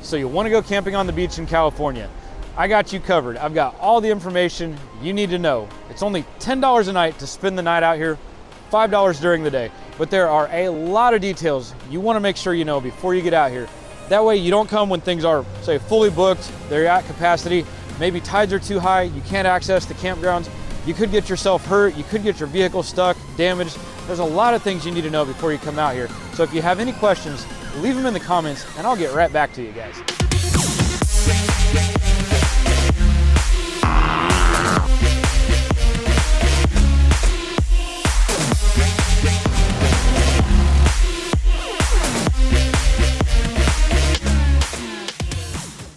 So you want to go camping on the beach in California, I got you covered. I've got all the information you need to know. It's only $10 a night to spend the night out here, $5 during the day. But there are a lot of details you want to make sure you know before you get out here. That way you don't come when things are, say, fully booked, they're at capacity, maybe tides are too high, you can't access the campgrounds. You could get yourself hurt, you could get your vehicle stuck, damaged. There's a lot of things you need to know before you come out here. So if you have any questions, leave them in the comments and I'll get right back to you guys.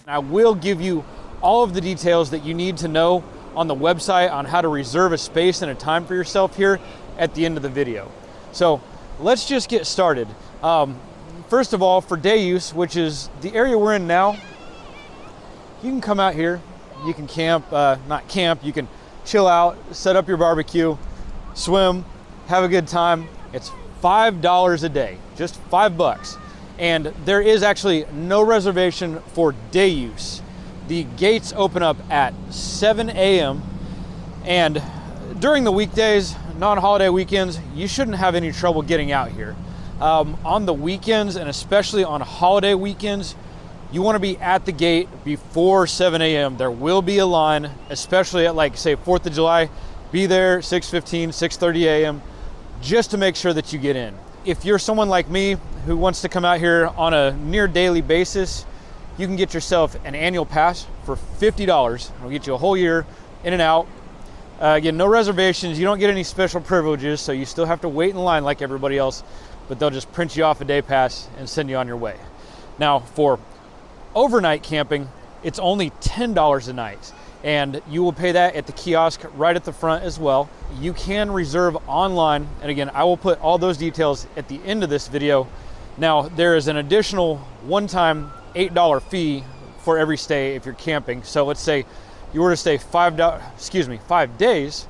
I will give you all of the details that you need to know on the website on how to reserve a space and a time for yourself here at the end of the video. So let's just get started. First of all, for day use, which is the area we're in now, you can come out here, you can camp, not camp, you can chill out, set up your barbecue, swim, have a good time. It's $5 a day, just $5. And there is actually no reservation for day use. The gates open up at 7 a.m. and during the weekdays, non-holiday weekends, you shouldn't have any trouble getting out here. On the weekends and especially on holiday weekends, you want to be at the gate before 7 a.m. There will be a line, especially at like say 4th of July, be there 6:15, 6:30 a.m. just to make sure that you get in. If you're someone like me who wants to come out here on a near daily basis, you can get yourself an annual pass for $50. It'll get you a whole year in and out. Again, no reservations. You don't get any special privileges, so you still have to wait in line like everybody else, but they'll just print you off a day pass and send you on your way. Now, for overnight camping, it's only $10 a night, and you will pay that at the kiosk right at the front as well. You can reserve online, and again, I will put all those details at the end of this video. Now, there is an additional one-time $8 fee for every stay if you're camping. So let's say you were to stay 5 days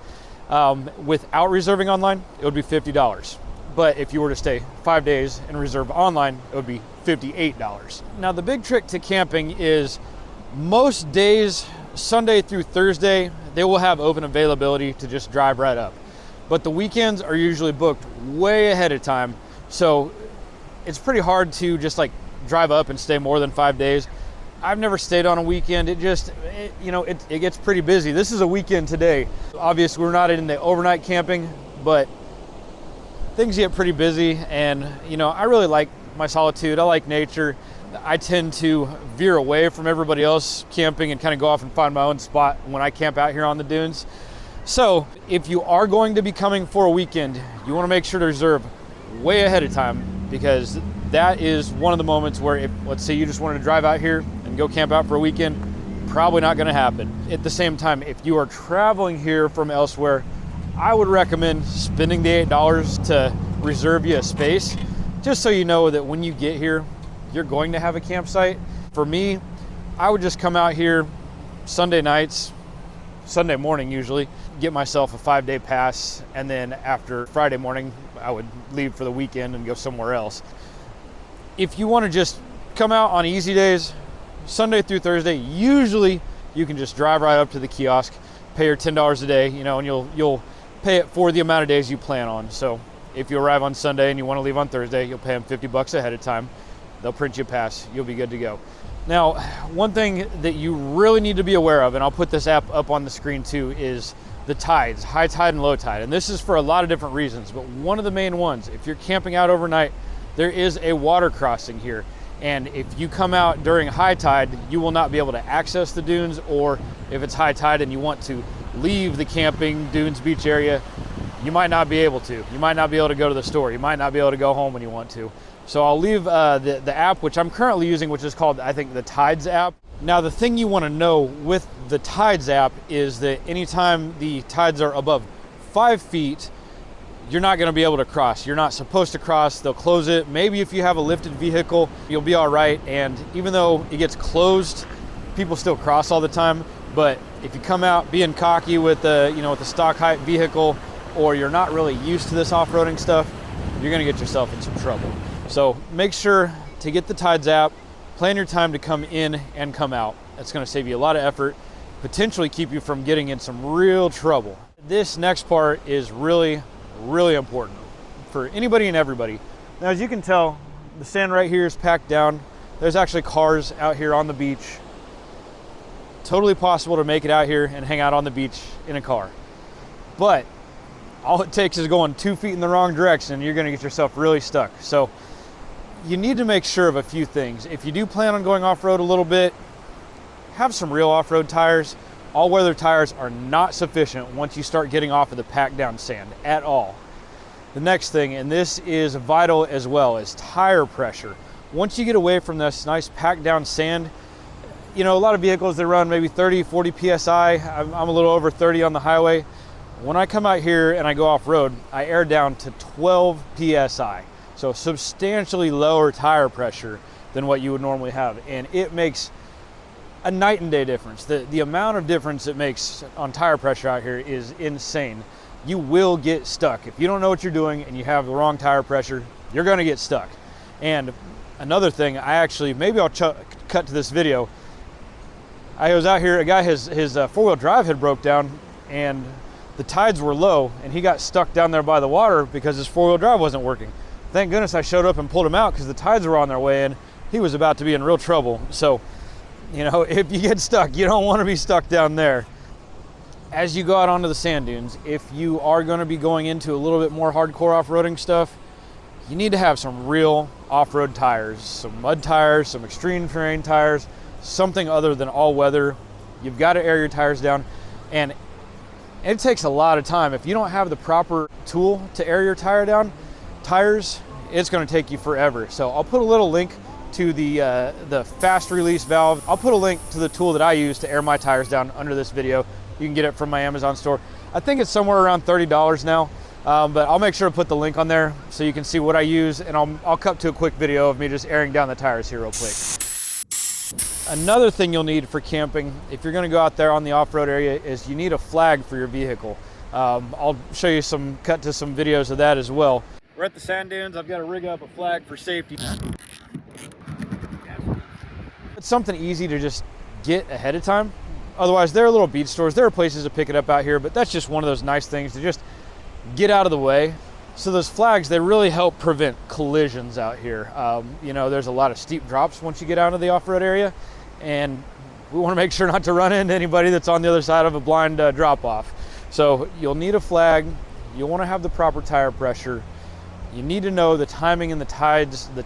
without reserving online, it would be $50. But if you were to stay 5 days and reserve online, it would be $58. Now, the big trick to camping is most days, Sunday through Thursday, they will have open availability to just drive right up. But the weekends are usually booked way ahead of time. So it's pretty hard to just like drive up and stay more than 5 days. I've never stayed on a weekend. It gets pretty busy. This is a weekend today. Obviously, we're not in the overnight camping, but things get pretty busy. And I really like my solitude. I like nature. I tend to veer away from everybody else camping and kind of go off and find my own spot when I camp out here on the dunes. So if you are going to be coming for a weekend, you want to make sure to reserve way ahead of time, because that is one of the moments where if, let's say you just wanted to drive out here and go camp out for a weekend, probably not going to happen. At the same time, if you are traveling here from elsewhere, I would recommend spending the $8 to reserve you a space, just so you know that when you get here, you're going to have a campsite. For me, I would just come out here Sunday nights, Sunday morning usually, get myself a 5-day pass, and then after Friday morning, I would leave for the weekend and go somewhere else. If you want to just come out on easy days, Sunday through Thursday, usually you can just drive right up to the kiosk, pay your $10 a day, and you'll pay it for the amount of days you plan on. So if you arrive on Sunday and you want to leave on Thursday, you'll pay them $50 ahead of time. They'll print you a pass. You'll be good to go. Now, one thing that you really need to be aware of, and I'll put this app up on the screen too, is the tides, high tide and low tide. And this is for a lot of different reasons, but one of the main ones, if you're camping out overnight, there is a water crossing here. And if you come out during high tide, you will not be able to access the dunes, or if it's high tide and you want to leave the camping dunes beach area, you might not be able to. You might not be able to go to the store. You might not be able to go home when you want to. So I'll leave the app, which I'm currently using, which is called, I think, the Tides app. Now, the thing you want to know with the Tides app is that anytime the tides are above 5 feet, you're not going to be able to cross. You're not supposed to cross. They'll close it. Maybe if you have a lifted vehicle, you'll be all right. And even though it gets closed, people still cross all the time. But if you come out being cocky with with a stock height vehicle, or you're not really used to this off-roading stuff, you're going to get yourself in some trouble. So make sure to get the Tides app, plan your time to come in and come out. That's going to save you a lot of effort, potentially keep you from getting in some real trouble. This next part is really, really important for anybody and everybody. Now, as you can tell, the sand right here is packed down. There's actually cars out here on the beach. Totally possible to make it out here and hang out on the beach in a car. But all it takes is going 2 feet in the wrong direction and you're going to get yourself really stuck. So you need to make sure of a few things. If you do plan on going off-road a little bit, have some real off-road tires. All-weather tires are not sufficient once you start getting off of the packed down sand at all. The next thing, and this is vital as well, is tire pressure. Once you get away from this nice packed down sand, you know, a lot of vehicles that run maybe 30, 40 PSI. I'm a little over 30 on the highway. When I come out here and I go off-road, I air down to 12 PSI. So substantially lower tire pressure than what you would normally have. And it makes a night and day difference. The amount of difference it makes on tire pressure out here is insane. You will get stuck. If you don't know what you're doing and you have the wrong tire pressure, you're gonna get stuck. And another thing, maybe I'll cut to this video. I was out here, a guy, his four-wheel drive had broke down and the tides were low and he got stuck down there by the water because his four-wheel drive wasn't working. Thank goodness I showed up and pulled him out because the tides were on their way in. He was about to be in real trouble. So, you know, if you get stuck, you don't want to be stuck down there. As you go out onto the sand dunes, if you are going to be going into a little bit more hardcore off-roading stuff, you need to have some real off-road tires, some mud tires, some extreme terrain tires, something other than all-weather. You've got to air your tires down, and it takes a lot of time. If you don't have the proper tool to air your tires, it's going to take you forever. So I'll put a little link to the fast release valve. I'll put a link to the tool that I use to air my tires down under this video. You can get it from my Amazon store. I think it's somewhere around $30 now, but I'll make sure to put the link on there so you can see what I use, and I'll cut to a quick video of me just airing down the tires here real quick. Another thing you'll need for camping, if you're going to go out there on the off-road area, is you need a flag for your vehicle. I'll show you cut to some videos of that as well. We're at the sand dunes. I've got to rig up a flag for safety. It's something easy to just get ahead of time. Otherwise, there are little beach stores. There are places to pick it up out here, but that's just one of those nice things to just get out of the way. So those flags, they really help prevent collisions out here. You know, there's a lot of steep drops once you get out of the off-road area, and we want to make sure not to run into anybody that's on the other side of a blind drop-off. So you'll need a flag. You'll want to have the proper tire pressure. You need to know the timing and the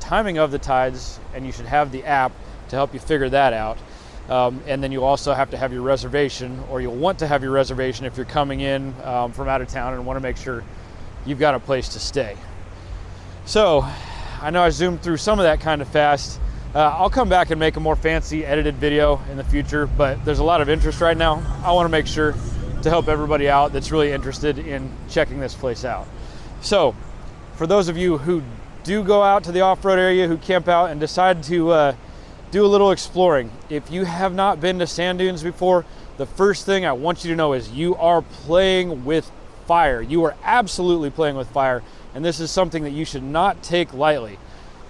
timing of the tides, and you should have the app to help you figure that out. And then you also have to have your reservation, or you'll want to have your reservation if you're coming in from out of town and want to make sure you've got a place to stay. So I know I zoomed through some of that kind of fast. I'll come back and make a more fancy edited video in the future, but there's a lot of interest right now. I want to make sure to help everybody out that's really interested in checking this place out. So for those of you who do go out to the off-road area, who camp out and decide to do a little exploring, if you have not been to sand dunes before, the first thing I want you to know is you are playing with fire. You are absolutely playing with fire, and this is something that you should not take lightly.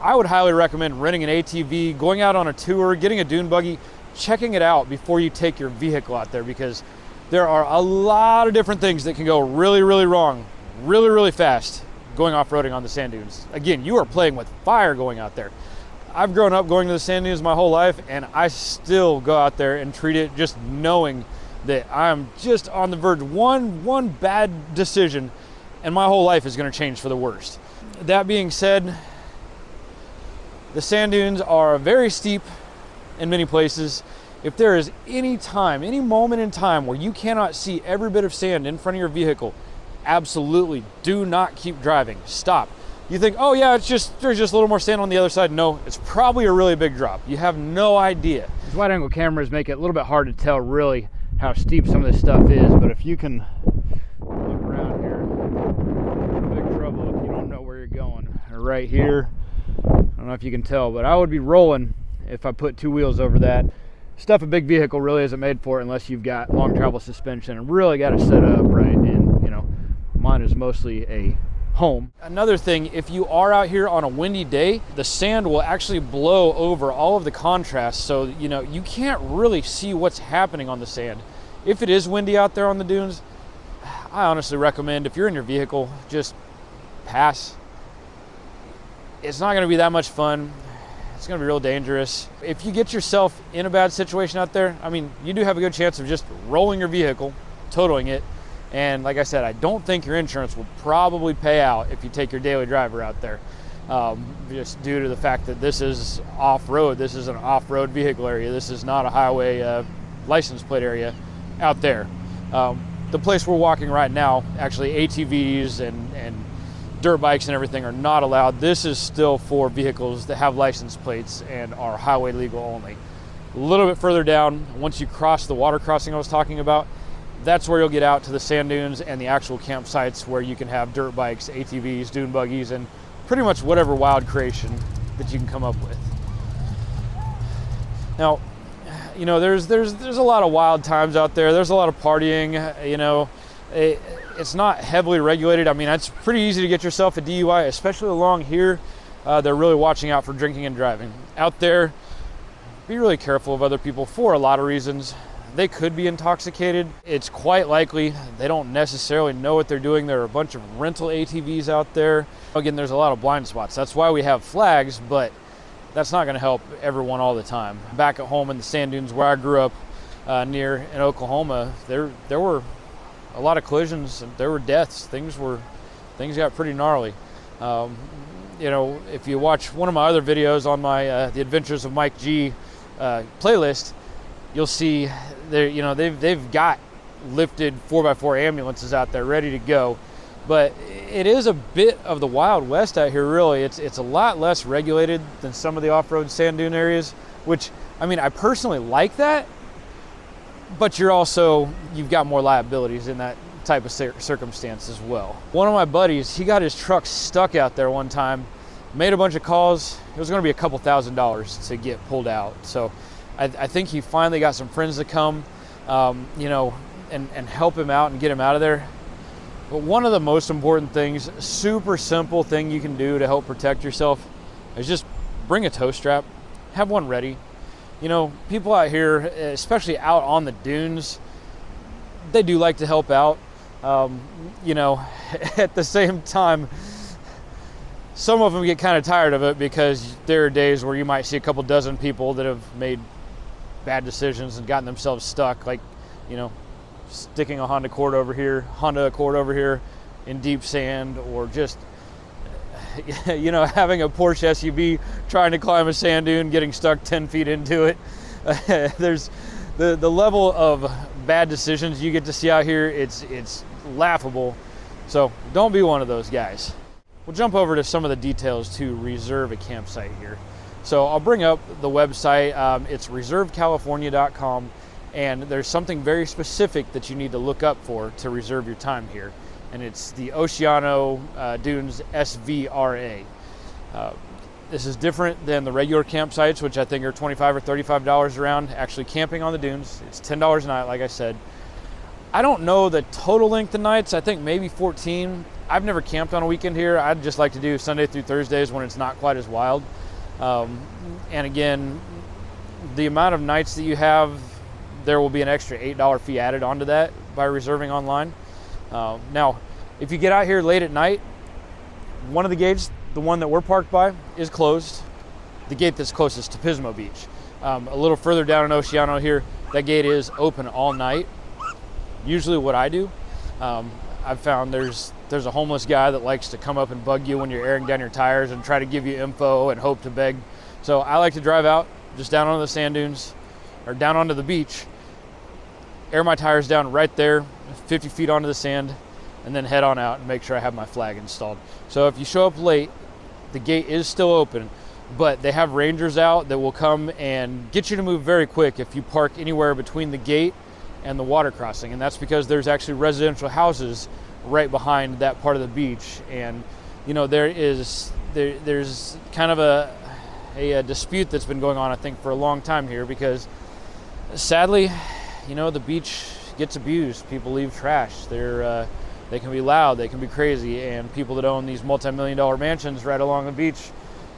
I would highly recommend renting an ATV, going out on a tour, getting a dune buggy, checking it out before you take your vehicle out there, because there are a lot of different things that can go really, really wrong, really, really fast going off-roading on the sand dunes. Again, you are playing with fire going out there. I've grown up going to the sand dunes my whole life, and I still go out there and treat it just knowing that I'm just on the verge. One bad decision and my whole life is going to change for the worst. That being said, the sand dunes are very steep in many places. If there is any moment in time where you cannot see every bit of sand in front of your vehicle, absolutely do not keep driving. Stop. You think, oh yeah, there's just a little more sand on the other side. No, it's probably a really big drop. You have no idea. These wide angle cameras make it a little bit hard to tell really how steep some of this stuff is, but if you can look around here, you're in big trouble if you don't know where you're going. Right here, I don't know if you can tell, but I would be rolling if I put two wheels over that. Stuff a big vehicle really isn't made for unless you've got long travel suspension and really got to set up right. And you know, mine is mostly a home. Another thing, if you are out here on a windy day, the sand will actually blow over all of the contrast, so you can't really see what's happening on the sand. If it is windy out there on the dunes, I honestly recommend, if you're in your vehicle, just pass. It's not going to be that much fun. It's going to be real dangerous. If you get yourself in a bad situation out there, I mean, you do have a good chance of just rolling your vehicle, totaling it. And like I said, I don't think your insurance will probably pay out if you take your daily driver out there, just due to the fact that this is off-road. This is an off-road vehicle area. This is not a highway license plate area out there. The place we're walking right now, actually ATVs and dirt bikes and everything are not allowed. This is still for vehicles that have license plates and are highway legal only. A little bit further down, once you cross the water crossing I was talking about, that's where you'll get out to the sand dunes and the actual campsites where you can have dirt bikes, ATVs, dune buggies, and pretty much whatever wild creation that you can come up with. Now, there's a lot of wild times out there. There's a lot of partying. It's not heavily regulated. I mean, it's pretty easy to get yourself a DUI, especially along here. They're really watching out for drinking and driving. Out there, be really careful of other people for a lot of reasons. They could be intoxicated. It's quite likely they don't necessarily know what they're doing. There are a bunch of rental ATVs out there. Again, there's a lot of blind spots. That's why we have flags, but that's not going to help everyone all the time. Back at home in the sand dunes where I grew up near in Oklahoma, there were a lot of collisions and there were deaths. Things got pretty gnarly. If you watch one of my other videos on my The Adventures of Mike G playlist, you'll see they've got lifted 4x4 ambulances out there ready to go. But it is a bit of the Wild West out here, really. It's a lot less regulated than some of the off-road sand dune areas, which, I mean, I personally like that, but you've got more liabilities in that type of circumstance as well. One of my buddies, he got his truck stuck out there one time, made a bunch of calls. It was going to be a couple $1,000s to get pulled out. So I think he finally got some friends to come, and help him out and get him out of there. But one of the most important things, super simple thing you can do to help protect yourself, is just bring a tow strap. Have one ready. People out here, especially out on the dunes, they do like to help out. At the same time, some of them get kind of tired of it because there are days where you might see a couple dozen people that have made bad decisions and gotten themselves stuck, like, sticking a Honda Accord over here in deep sand, or just, having a Porsche SUV trying to climb a sand dune, getting stuck 10 feet into it. There's the level of bad decisions you get to see out here. It's laughable. So don't be one of those guys. We'll jump over to some of the details to reserve a campsite here. So I'll bring up the website. It's reservecalifornia.com. And there's something very specific that you need to look up for to reserve your time here. And it's the Oceano Dunes SVRA. This is different than the regular campsites, which I think are $25 or $35 around. Actually camping on the dunes, it's $10 a night, like I said. I don't know the total length of nights. I think maybe 14. I've never camped on a weekend here. I'd just like to do Sunday through Thursdays when it's not quite as wild. And again, the amount of nights that you have, there will be an extra $8 fee added onto that by reserving online. Now, if you get out here late at night, one of the gates, the one that we're parked by, is closed. The gate that's closest to Pismo Beach. A little further down in Oceano here, that gate is open all night. Usually what I do, I've found there's a homeless guy that likes to come up and bug you when you're airing down your tires and try to give you info and hope to beg. So I like to drive out just down onto the sand dunes or down onto the beach, air my tires down right there, 50 feet onto the sand, and then head on out and make sure I have my flag installed. So if you show up late, the gate is still open, but they have rangers out that will come and get you to move very quick if you park anywhere between the gate and the water crossing. And that's because there's actually residential houses right behind that part of the beach. And there's kind of a dispute that's been going on, I think, for a long time here, because sadly, the beach gets abused. People leave trash. They're They can be loud, they can be crazy, and people that own these multi-million-dollar mansions right along the beach,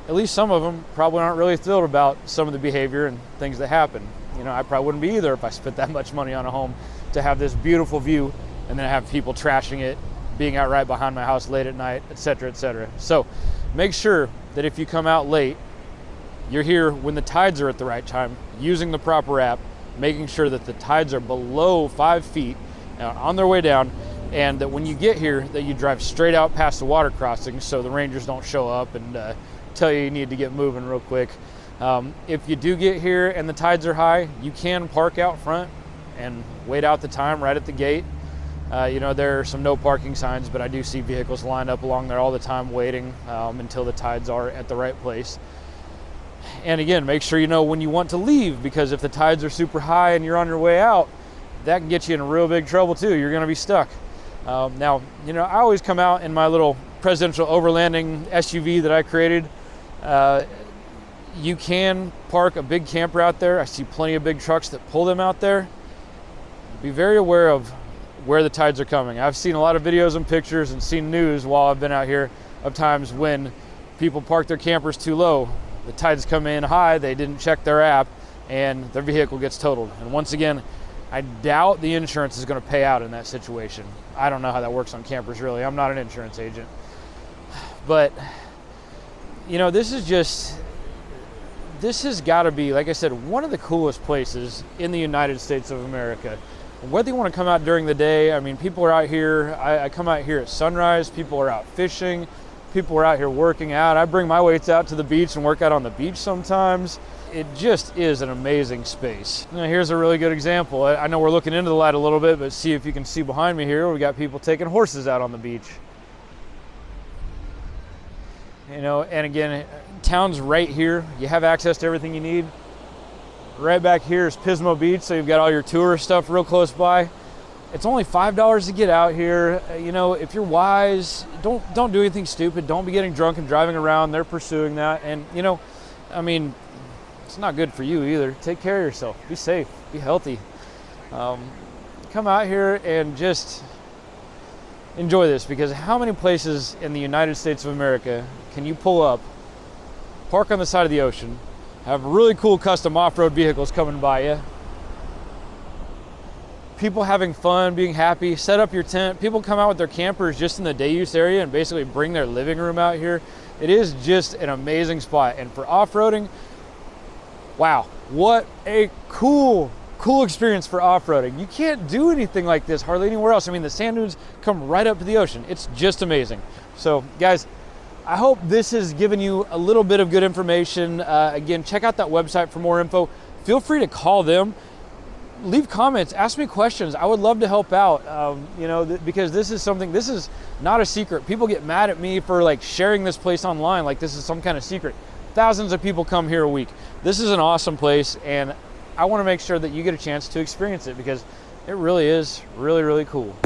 at least some of them probably aren't really thrilled about some of the behavior and things that happen. You know, I probably wouldn't be either if I spent that much money on a home to have this beautiful view and then have people trashing it, being out right behind my house late at night, etc., etc. So make sure that if you come out late, you're here when the tides are at the right time, using the proper app, making sure that the tides are below 5 feet on their way down, and that when you get here that you drive straight out past the water crossing so the rangers don't show up and tell you need to get moving real quick. If you do get here and the tides are high, you can park out front and wait out the time right at the gate. You know, there are some no parking signs, but I do see vehicles lined up along there all the time waiting until the tides are at the right place. And again, make sure you know when you want to leave, because if the tides are super high and you're on your way out, that can get you in real big trouble too. You're going to be stuck. Now, you know, I always come out in my little presidential overlanding SUV that I created. You can park a big camper out there. I see plenty of big trucks that pull them out there. Be very aware of where the tides are coming. I've seen a lot of videos and pictures and seen news while I've been out here of times when people park their campers too low. The tides come in high, they didn't check their app, and their vehicle gets totaled. And once again, I doubt the insurance is going to pay out in that situation. I don't know how that works on campers, really. I'm not an insurance agent. But, you know, this has got to be, like I said, one of the coolest places in the United States of America. Whether you want to come out during the day, I mean, people are out here. I come out here at sunrise. People are out fishing. People are out here working out. I bring my weights out to the beach and work out on the beach sometimes. It just is an amazing space. Now, here's a really good example. I know we're looking into the light a little bit, but see if you can see behind me here, we got people taking horses out on the beach. You know, and again, town's right here. You have access to everything you need. Right back here is Pismo Beach, so you've got all your tourist stuff real close by. It's only $5 to get out here. You know, if you're wise, don't do anything stupid. Don't be getting drunk and driving around. They're pursuing that. And, you know, I mean, it's not good for you either. Take care of yourself. Be safe. Be healthy. Come out here and just enjoy this, because how many places in the United States of America can you pull up, park on the side of the ocean, have really cool custom off-road vehicles coming by you, people having fun, being happy, set up your tent. People come out with their campers just in the day use area and basically bring their living room out here. It is just an amazing spot. And for off-roading, wow, what a cool experience for off-roading. You can't do anything like this hardly anywhere else. I mean, the sand dunes come right up to the ocean. It's just amazing. So guys, I hope this has given you a little bit of good information. Again, check out that website for more info. Feel free to call them. Leave comments, ask me questions. I would love to help out, you know, because this is not a secret. People get mad at me for like sharing this place online like this is some kind of secret. Thousands of people come here a week. This is an awesome place, and I want to make sure that you get a chance to experience it, because it really is really, really cool.